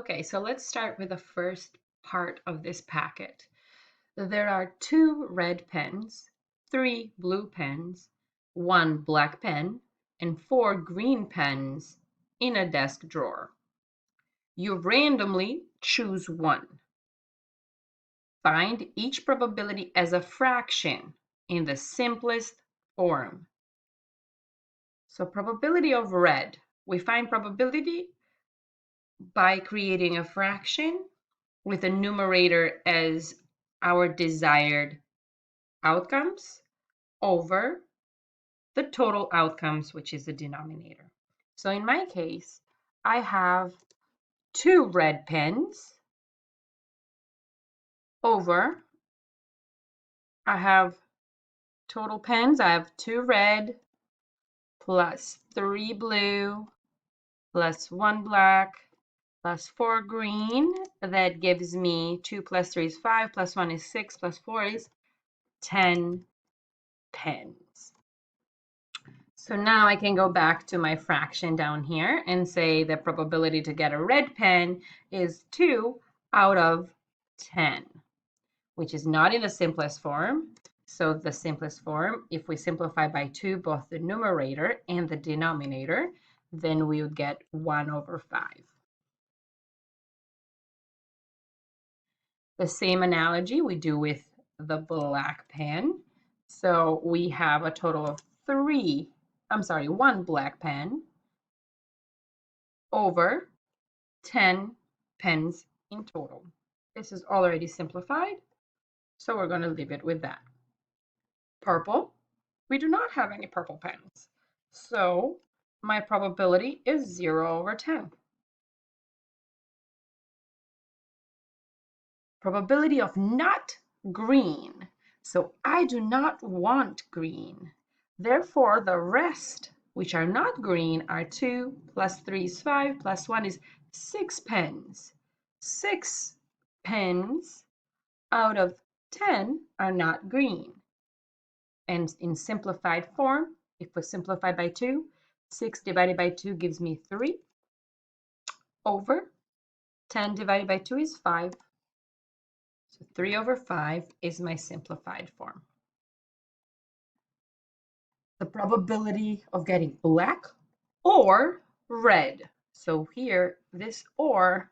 Okay, so let's start with the first part of this packet. There are 2 red pens, 3 blue pens, 1 black pen, and 4 green pens in a desk drawer. You randomly choose one. Find each probability as a fraction in the simplest form. So probability of red. We find probability by creating a fraction with a numerator as our desired outcomes over the total outcomes, which is the denominator. So in my case, I have 2 red pens over, I have total pens, I have 2 red plus 3 blue plus 1 black plus 4 green. That gives me 2 plus 3 is 5 plus 1 is 6 plus 4 is 10 pens. So now I can go back to my fraction down here and say the probability to get a red pen is 2 out of 10, which is not in the simplest form. So the simplest form, if we simplify by 2, both the numerator and the denominator, then we would get 1 over 5. The same analogy we do with the black pen. So we have a total of 1 black pen over 10 pens in total. This is already simplified, so we're going to leave it with that. Purple, we do not have any purple pens, so my probability is 0 over 10. Probability of not green, so I do not want green. Therefore, the rest, which are not green, are 2 plus 3 is 5 plus 1 is 6 pens. 6 pens out of 10 are not green. And in simplified form, if we simplify by 2, 6 divided by 2 gives me 3 over 10 divided by 2 is 5. So 3 over 5 is my simplified form. The probability of getting black or red. So here, this or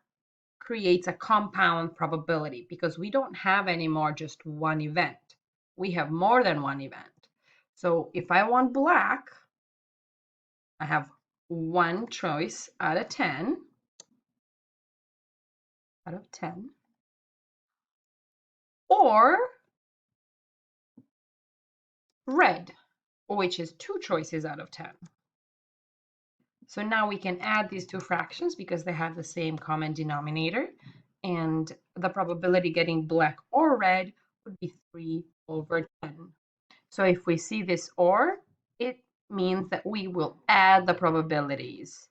creates a compound probability because we don't have anymore just one event. We have more than one event. So if I want black, I have one choice out of 10. Or red, which is 2 choices out of 10. So now we can add these 2 fractions because they have the same common denominator. And the probability getting black or red would be 3 over 10. So if we see this or, it means that we will add the probabilities.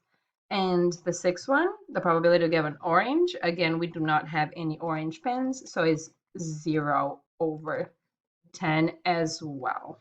And the 6th one, the probability to get an orange, again, we do not have any orange pens, so it's 0 over 10 as well.